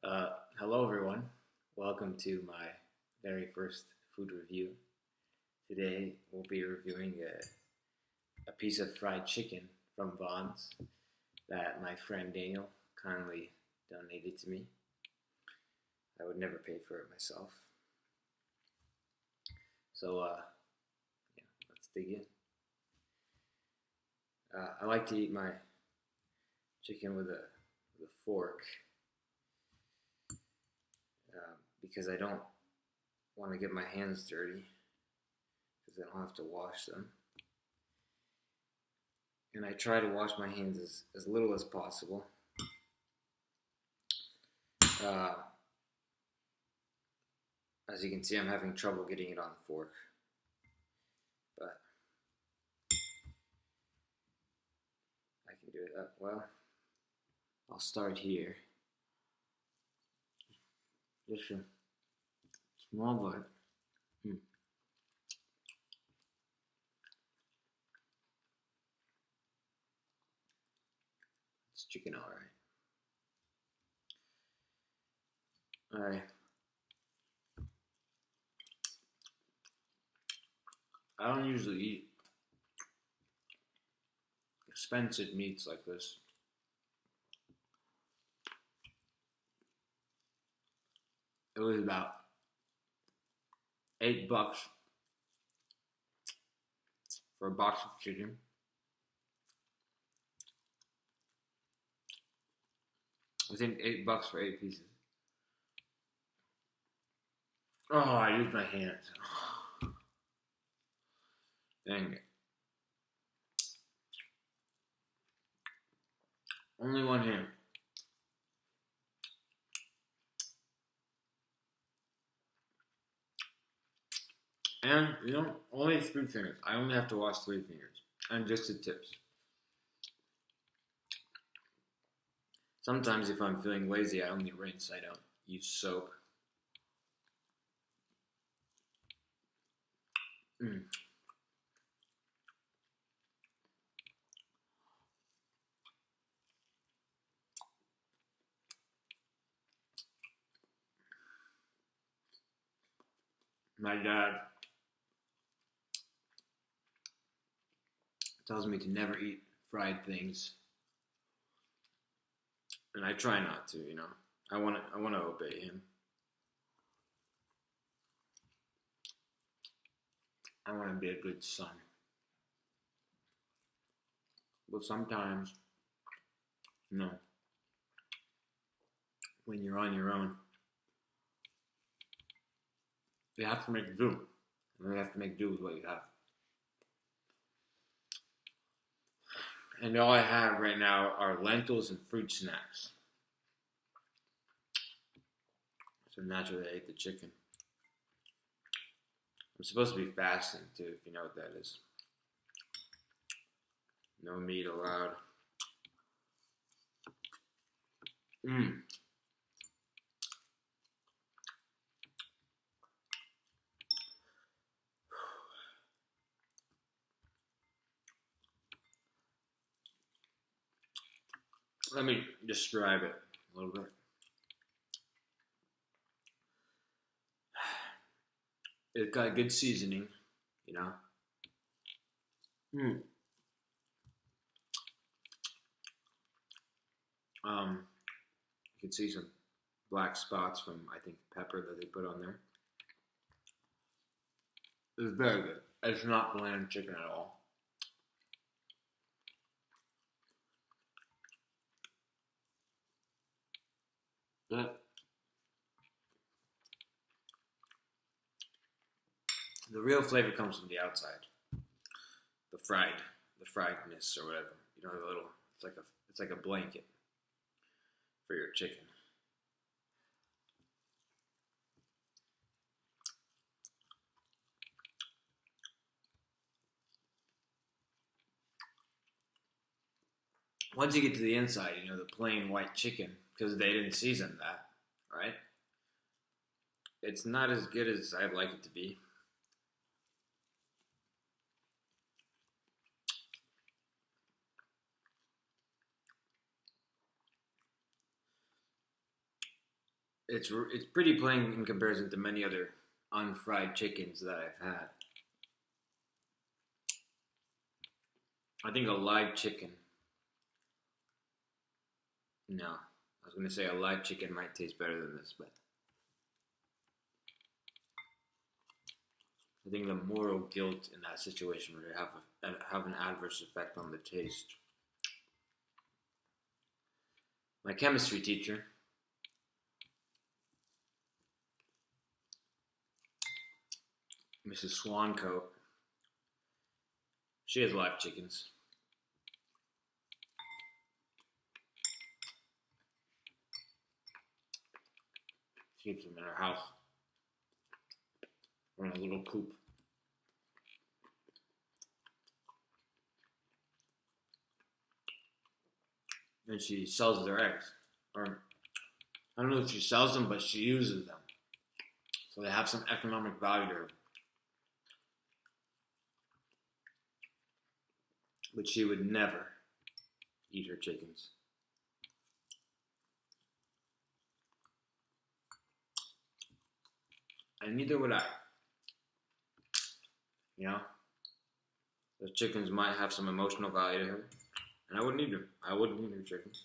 Hello, everyone. Welcome to my very first food review. Today, we'll be reviewing a piece of fried chicken from Vaughn's that my friend Daniel kindly donated to me. I would never pay for it myself. So, yeah, let's dig in. I like to eat my chicken with a fork because I don't want to get my hands dirty because I don't have to wash them. And I try to wash my hands as little as possible. Uh, as you can see, I'm having trouble getting it on the fork, but I can do it. Well, I'll start here. Just a small bite. It's chicken, all right. All right. I don't usually eat expensive meats like this. It was about $8 for a box of chicken. I think $8 for 8 pieces. Oh, I used my hands. Dang it. Only one hand. And, only 3 fingers. I only have to wash 3 fingers. And just the tips. Sometimes if I'm feeling lazy, I only rinse. I don't use soap. Mm. My dad tells me to never eat fried things, and I try not to. I want to obey him. I want to be a good son. But sometimes, you know, when you're on your own, you have to make do. And you have to make do with what you have. And all I have right now are lentils and fruit snacks. So naturally, I ate the chicken. I'm supposed to be fasting too, if you know what that is. No meat allowed. Mmm. Let me describe it a little bit. It's got good seasoning, you know. Mm. You can see some black spots from I think pepper that they put on there. It's very good. It's not bland chicken at all. But the real flavor comes from the outside. The fried, the friedness or whatever. The little. It's like a blanket for your chicken. Once you get to the inside, the plain white chicken, because they didn't season that, right? It's not as good as I'd like it to be. it's pretty plain in comparison to many other unfried chickens that I've had. I think a live chicken. No, I was gonna say a live chicken might taste better than this, but I think the moral guilt in that situation would have an adverse effect on the taste. My chemistry teacher, Mrs. Swancoat, she has live chickens. She keeps them in her house or in a little coop. And she sells their eggs. Or I don't know if she sells them, but she uses them. So they have some economic value to her. But she would never eat her chickens. And neither would I. You know? Those chickens might have some emotional value to her. And I wouldn't eat them. I wouldn't eat her chickens.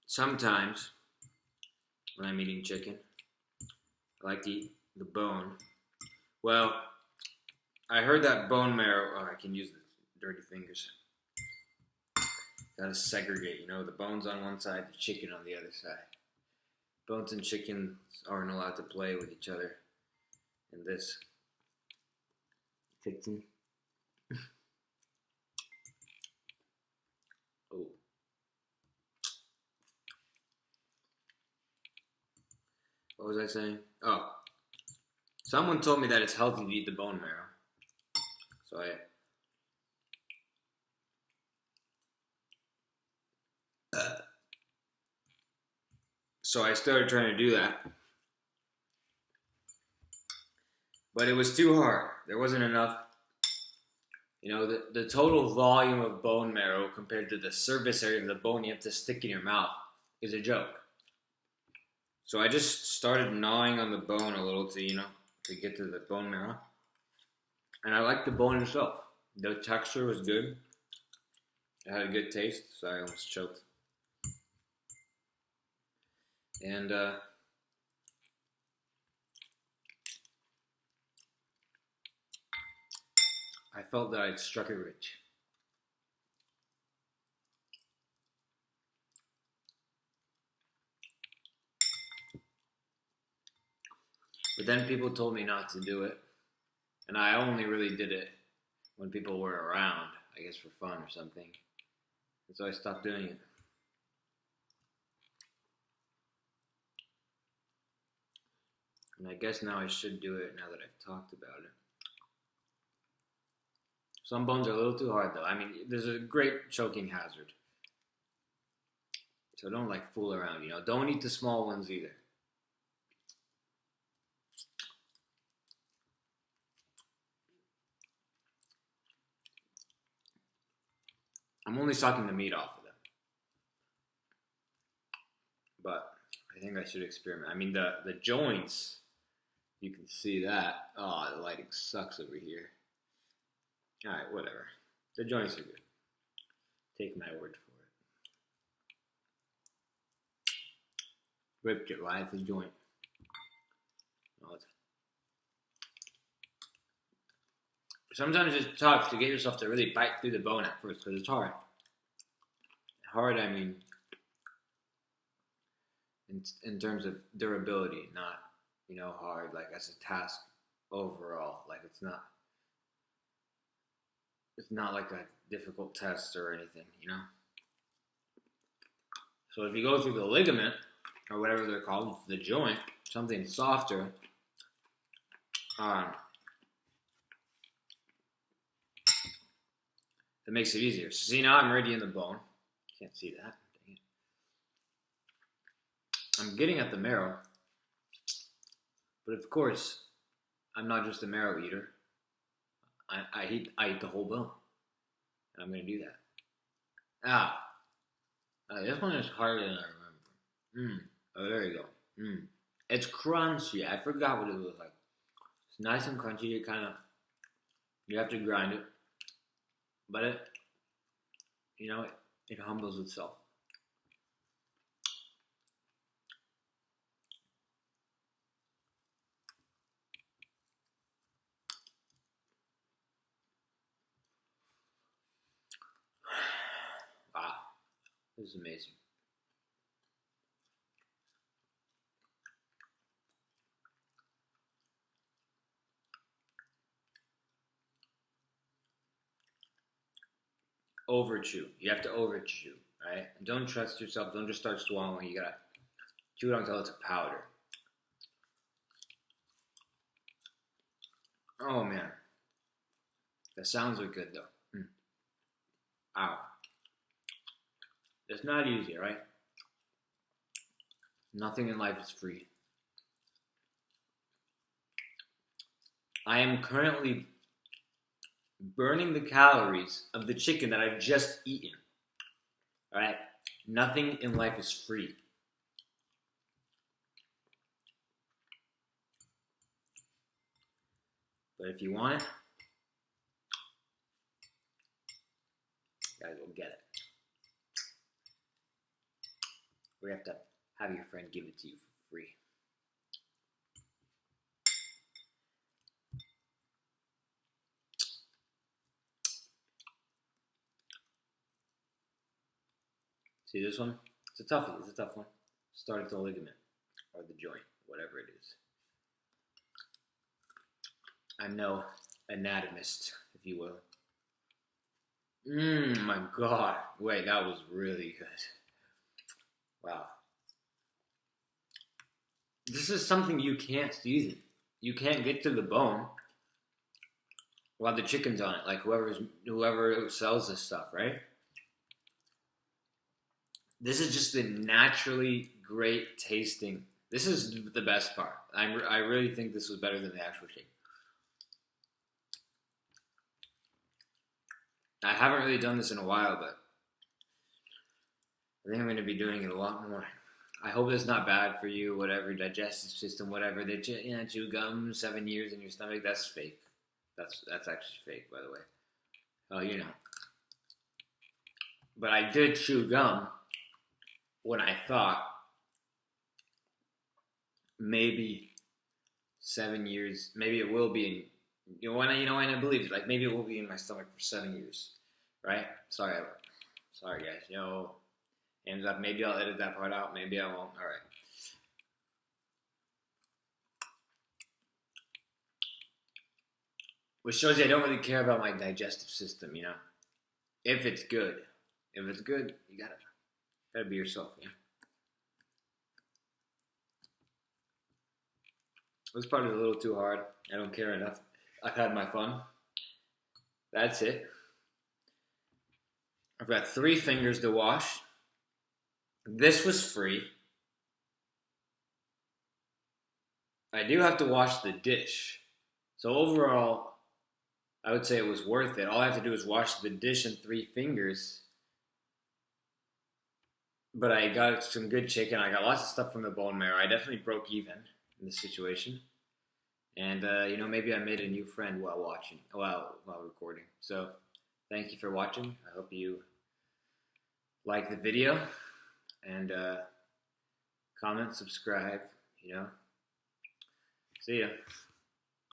Sometimes, when I'm eating chicken, I like to eat the bone. Well, I heard that bone marrow. Oh, I can use the dirty fingers. Gotta segregate, you know, the bones on one side, the chicken on the other side. Bones and chickens aren't allowed to play with each other in this kitchen. Oh. What was I saying? Oh. Someone told me that it's healthy to eat the bone marrow. So I started trying to do that. But it was too hard. There wasn't enough. You know, the total volume of bone marrow compared to the surface area of the bone you have to stick in your mouth is a joke. So I just started gnawing on the bone a little to get to the bone marrow. And I liked the bone itself. The texture was good. It had a good taste, so I almost choked. And I felt that I'd struck it rich. But then people told me not to do it. And I only really did it when people were around, I guess for fun or something. And so I stopped doing it. And I guess now I should do it now that I've talked about it. Some bones are a little too hard though. I mean, there's a great choking hazard. So don't fool around, you know. Don't eat the small ones either. I'm only sucking the meat off of them. But I think I should experiment. I mean, the joints, you can see that. Oh, the lighting sucks over here. Alright, whatever. The joints are good. Take my word for it. Ripped it right at the joint. Sometimes it's tough to get yourself to really bite through the bone at first because it's hard. Hard, I mean, in terms of durability, not, hard as a task overall. It's not like a difficult test or anything, So if you go through the ligament, or whatever they're called, the joint, something softer, it makes it easier. So see, now I'm already in the bone. Can't see that. Dang it. I'm getting at the marrow. But of course, I'm not just a marrow eater. I eat the whole bone. And I'm gonna do that. This one is harder than I remember. Oh, there you go. It's crunchy. I forgot what it was like. It's nice and crunchy. You have to grind it, but it humbles itself. Wow, this is amazing. Overchew. You have to overchew, right? Don't trust yourself. Don't just start swallowing. You gotta chew it until it's a powder. Oh man, the sounds are good though. Ow. It's not easy, right? Nothing in life is free. I am currently burning the calories of the chicken that I've just eaten. Alright? Nothing in life is free. But if you want it, you gotta go get it. We have to have your friend give it to you for free. See this one? It's a toughie. It's a tough one. Start at the ligament or the joint, whatever it is. I'm no anatomist, if you will. My God. Wait, that was really good. Wow. This is something you can't season. You can't get to the bone while the chicken's on it. Like whoever sells this stuff, right? This is just a naturally great tasting. This is the best part. I really think this was better than the actual shake. I haven't really done this in a while, but I think I'm going to be doing it a lot more. I hope it's not bad for you, whatever, digestive system, whatever. They chew gum 7 years in your stomach. That's fake. That's actually fake, by the way. Oh, you know. But I did chew gum when I thought maybe 7 years, maybe it will be in, when I believe it, like maybe it will be in my stomach for 7 years, right? Sorry guys, hands up. Maybe I'll edit that part out, maybe I won't. All right. Which shows you I don't really care about my digestive system, If it's good, you gotta be yourself, yeah. This part is a little too hard. I don't care enough. I've had my fun. That's it. I've got 3 fingers to wash. This was free. I do have to wash the dish. So overall, I would say it was worth it. All I have to do is wash the dish in 3 fingers. But I got some good chicken. I got lots of stuff from the bone marrow. I definitely broke even in this situation. And, maybe I made a new friend while recording. So, thank you for watching. I hope you like the video. And, comment, subscribe, See ya.